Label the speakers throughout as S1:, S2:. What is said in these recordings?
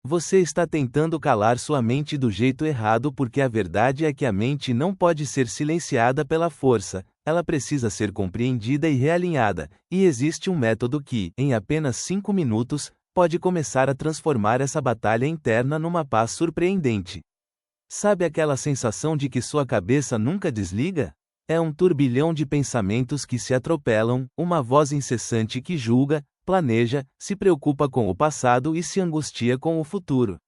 S1: Você está tentando calar sua mente do jeito errado porque a verdade é que a mente não pode ser silenciada pela força, ela precisa ser compreendida e realinhada, e existe um método que, em apenas 5 minutos, pode começar a transformar essa batalha interna numa paz surpreendente. Sabe aquela sensação de que sua cabeça nunca desliga? É um turbilhão de pensamentos que se atropelam, uma voz incessante que julga, planeja, se preocupa com o passado e se angustia com o futuro.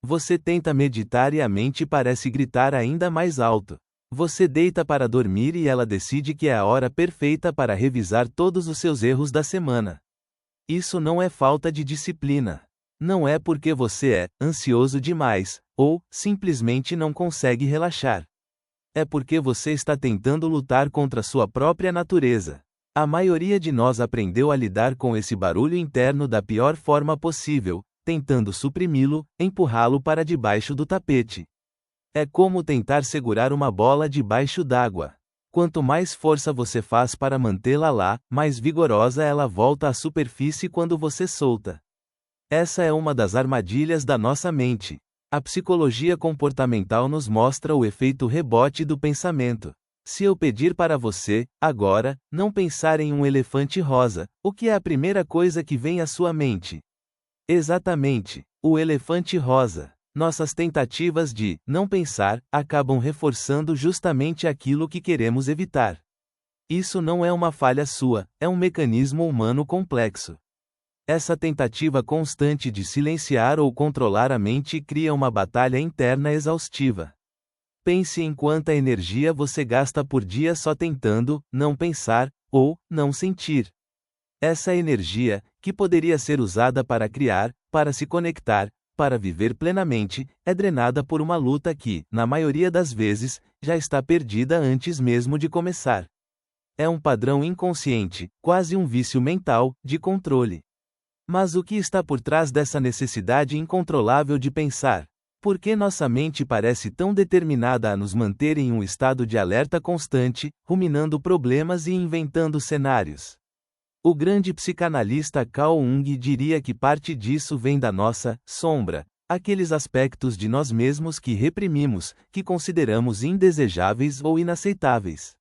S1: Você tenta meditar e a mente parece gritar ainda mais alto. Você deita para dormir e ela decide que é a hora perfeita para revisar todos os seus erros da semana. Isso não é falta de disciplina. Não é porque você é ansioso demais, ou simplesmente não consegue relaxar. É porque você está tentando lutar contra sua própria natureza. A maioria de nós aprendeu a lidar com esse barulho interno da pior forma possível, tentando suprimi-lo, empurrá-lo para debaixo do tapete. É como tentar segurar uma bola debaixo d'água. Quanto mais força você faz para mantê-la lá, mais vigorosa ela volta à superfície quando você solta. Essa é uma das armadilhas da nossa mente. A psicologia comportamental nos mostra o efeito rebote do pensamento. Se eu pedir para você, agora, não pensar em um elefante rosa, o que é a primeira coisa que vem à sua mente? Exatamente, o elefante rosa. Nossas tentativas de não pensar acabam reforçando justamente aquilo que queremos evitar. Isso não é uma falha sua, é um mecanismo humano complexo. Essa tentativa constante de silenciar ou controlar a mente cria uma batalha interna exaustiva. Pense em quanta energia você gasta por dia só tentando não pensar ou não sentir. Essa energia, que poderia ser usada para criar, para se conectar, para viver plenamente, é drenada por uma luta que, na maioria das vezes, já está perdida antes mesmo de começar. É um padrão inconsciente, quase um vício mental, de controle. Mas o que está por trás dessa necessidade incontrolável de pensar? Por que nossa mente parece tão determinada a nos manter em um estado de alerta constante, ruminando problemas e inventando cenários? O grande psicanalista Carl Jung diria que parte disso vem da nossa sombra, aqueles aspectos de nós mesmos que reprimimos, que consideramos indesejáveis ou inaceitáveis.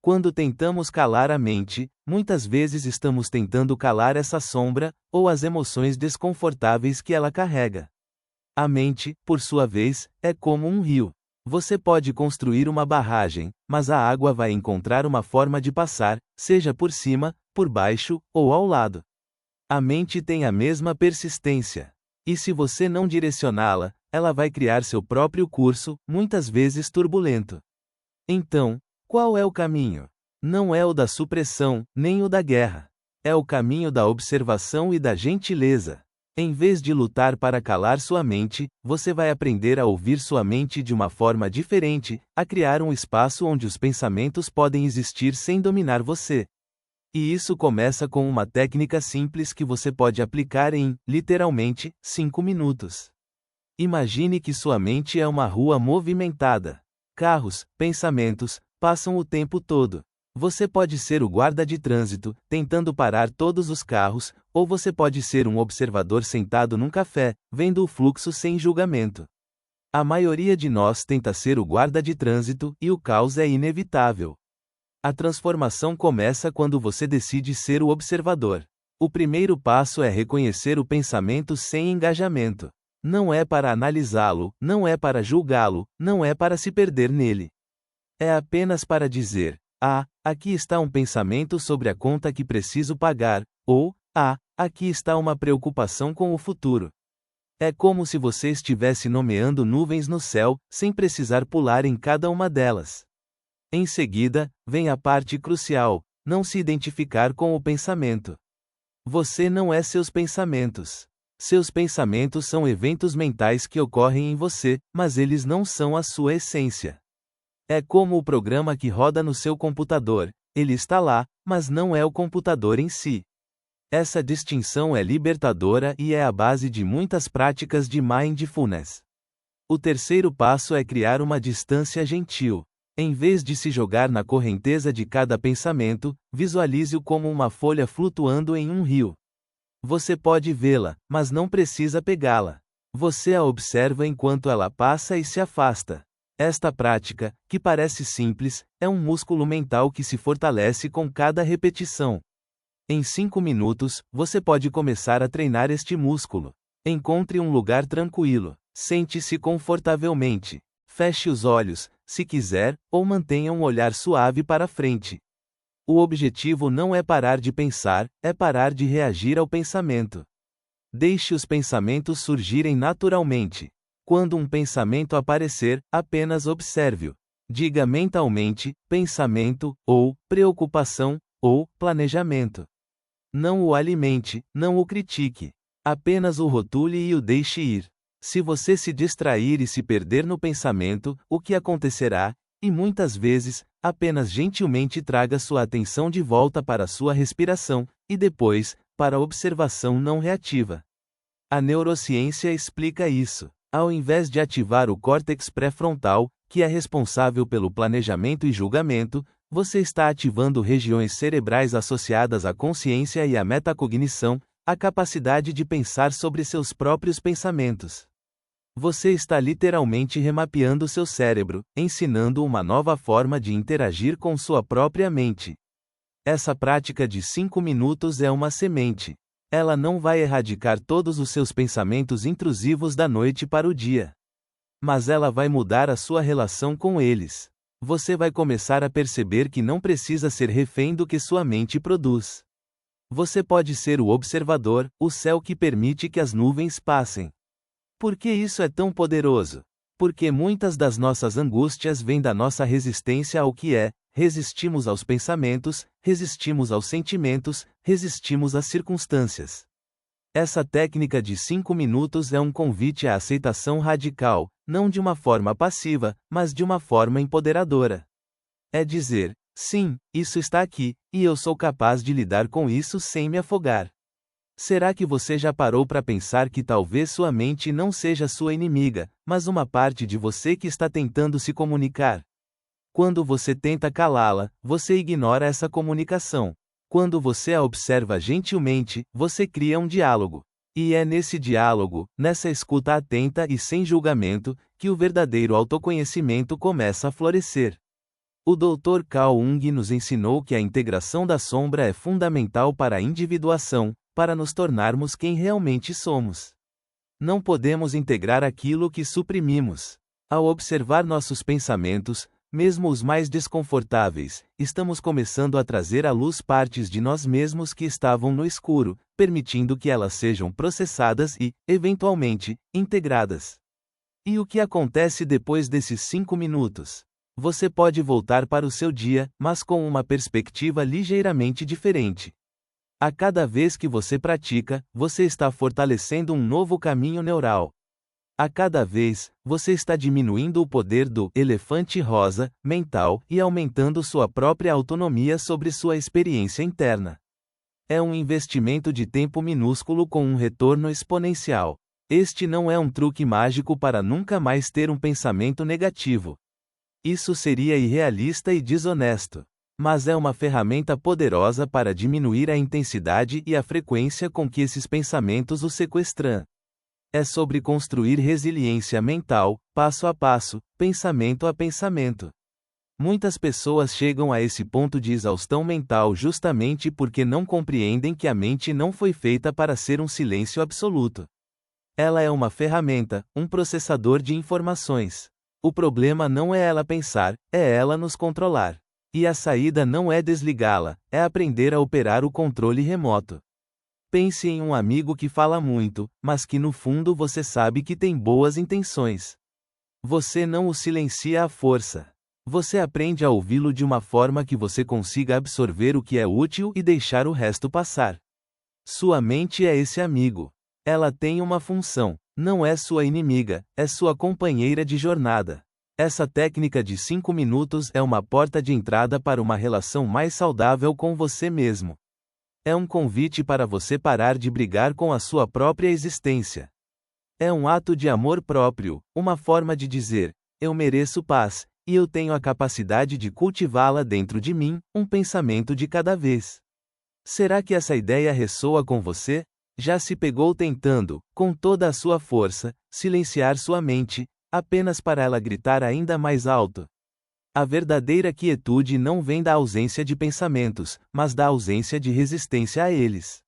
S1: Quando tentamos calar a mente, muitas vezes estamos tentando calar essa sombra, ou as emoções desconfortáveis que ela carrega. A mente, por sua vez, é como um rio. Você pode construir uma barragem, mas a água vai encontrar uma forma de passar, seja por cima, por baixo, ou ao lado. A mente tem a mesma persistência. E se você não direcioná-la, ela vai criar seu próprio curso, muitas vezes turbulento. Então, qual é o caminho? Não é o da supressão, nem o da guerra. É o caminho da observação e da gentileza. Em vez de lutar para calar sua mente, você vai aprender a ouvir sua mente de uma forma diferente, a criar um espaço onde os pensamentos podem existir sem dominar você. E isso começa com uma técnica simples que você pode aplicar em, literalmente, 5 minutos. Imagine que sua mente é uma rua movimentada. Carros, pensamentos, passam o tempo todo. Você pode ser o guarda de trânsito, tentando parar todos os carros, ou você pode ser um observador sentado num café, vendo o fluxo sem julgamento. A maioria de nós tenta ser o guarda de trânsito, e o caos é inevitável. A transformação começa quando você decide ser o observador. O primeiro passo é reconhecer o pensamento sem engajamento. Não é para analisá-lo, não é para julgá-lo, não é para se perder nele. É apenas para dizer: aqui está um pensamento sobre a conta que preciso pagar, ou, aqui está uma preocupação com o futuro. É como se você estivesse nomeando nuvens no céu, sem precisar pular em cada uma delas. Em seguida, vem a parte crucial: não se identificar com o pensamento. Você não é seus pensamentos. Seus pensamentos são eventos mentais que ocorrem em você, mas eles não são a sua essência. É como o programa que roda no seu computador, ele está lá, mas não é o computador em si. Essa distinção é libertadora e é a base de muitas práticas de mindfulness. O terceiro passo é criar uma distância gentil. Em vez de se jogar na correnteza de cada pensamento, visualize-o como uma folha flutuando em um rio. Você pode vê-la, mas não precisa pegá-la. Você a observa enquanto ela passa e se afasta. Esta prática, que parece simples, é um músculo mental que se fortalece com cada repetição. Em 5 minutos, você pode começar a treinar este músculo. Encontre um lugar tranquilo. Sente-se confortavelmente. Feche os olhos, se quiser, ou mantenha um olhar suave para frente. O objetivo não é parar de pensar, é parar de reagir ao pensamento. Deixe os pensamentos surgirem naturalmente. Quando um pensamento aparecer, apenas observe-o. Diga mentalmente, pensamento, ou preocupação, ou planejamento. Não o alimente, não o critique. Apenas o rotule e o deixe ir. Se você se distrair e se perder no pensamento, o que acontecerá? E muitas vezes, apenas gentilmente traga sua atenção de volta para sua respiração, e depois, para a observação não reativa. A neurociência explica isso. Ao invés de ativar o córtex pré-frontal, que é responsável pelo planejamento e julgamento, você está ativando regiões cerebrais associadas à consciência e à metacognição, a capacidade de pensar sobre seus próprios pensamentos. Você está literalmente remapeando seu cérebro, ensinando uma nova forma de interagir com sua própria mente. Essa prática de 5 minutos é uma semente. Ela não vai erradicar todos os seus pensamentos intrusivos da noite para o dia. Mas ela vai mudar a sua relação com eles. Você vai começar a perceber que não precisa ser refém do que sua mente produz. Você pode ser o observador, o céu que permite que as nuvens passem. Por que isso é tão poderoso? Porque muitas das nossas angústias vêm da nossa resistência ao que é, resistimos aos pensamentos, resistimos aos sentimentos, resistimos às circunstâncias. Essa técnica de 5 minutos é um convite à aceitação radical, não de uma forma passiva, mas de uma forma empoderadora. É dizer, sim, isso está aqui, e eu sou capaz de lidar com isso sem me afogar. Será que você já parou para pensar que talvez sua mente não seja sua inimiga, mas uma parte de você que está tentando se comunicar? Quando você tenta calá-la, você ignora essa comunicação. Quando você a observa gentilmente, você cria um diálogo. E é nesse diálogo, nessa escuta atenta e sem julgamento, que o verdadeiro autoconhecimento começa a florescer. O Dr. Carl Jung nos ensinou que a integração da sombra é fundamental para a individuação, para nos tornarmos quem realmente somos. Não podemos integrar aquilo que suprimimos. Ao observar nossos pensamentos, mesmo os mais desconfortáveis, estamos começando a trazer à luz partes de nós mesmos que estavam no escuro, permitindo que elas sejam processadas e, eventualmente, integradas. E o que acontece depois desses 5 minutos? Você pode voltar para o seu dia, mas com uma perspectiva ligeiramente diferente. A cada vez que você pratica, você está fortalecendo um novo caminho neural. A cada vez, você está diminuindo o poder do elefante rosa mental e aumentando sua própria autonomia sobre sua experiência interna. É um investimento de tempo minúsculo com um retorno exponencial. Este não é um truque mágico para nunca mais ter um pensamento negativo. Isso seria irrealista e desonesto. Mas é uma ferramenta poderosa para diminuir a intensidade e a frequência com que esses pensamentos o sequestram. É sobre construir resiliência mental, passo a passo, pensamento a pensamento. Muitas pessoas chegam a esse ponto de exaustão mental justamente porque não compreendem que a mente não foi feita para ser um silêncio absoluto. Ela é uma ferramenta, um processador de informações. O problema não é ela pensar, é ela nos controlar. E a saída não é desligá-la, é aprender a operar o controle remoto. Pense em um amigo que fala muito, mas que no fundo você sabe que tem boas intenções. Você não o silencia à força. Você aprende a ouvi-lo de uma forma que você consiga absorver o que é útil e deixar o resto passar. Sua mente é esse amigo. Ela tem uma função. Não é sua inimiga, é sua companheira de jornada. Essa técnica de 5 minutos é uma porta de entrada para uma relação mais saudável com você mesmo. É um convite para você parar de brigar com a sua própria existência. É um ato de amor próprio, uma forma de dizer, eu mereço paz, e eu tenho a capacidade de cultivá-la dentro de mim, um pensamento de cada vez. Será que essa ideia ressoa com você? Já se pegou tentando, com toda a sua força, silenciar sua mente, apenas para ela gritar ainda mais alto? A verdadeira quietude não vem da ausência de pensamentos, mas da ausência de resistência a eles.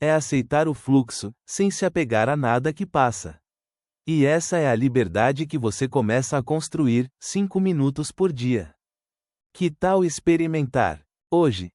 S1: É aceitar o fluxo, sem se apegar a nada que passa. E essa é a liberdade que você começa a construir, 5 minutos por dia. Que tal experimentar? Hoje,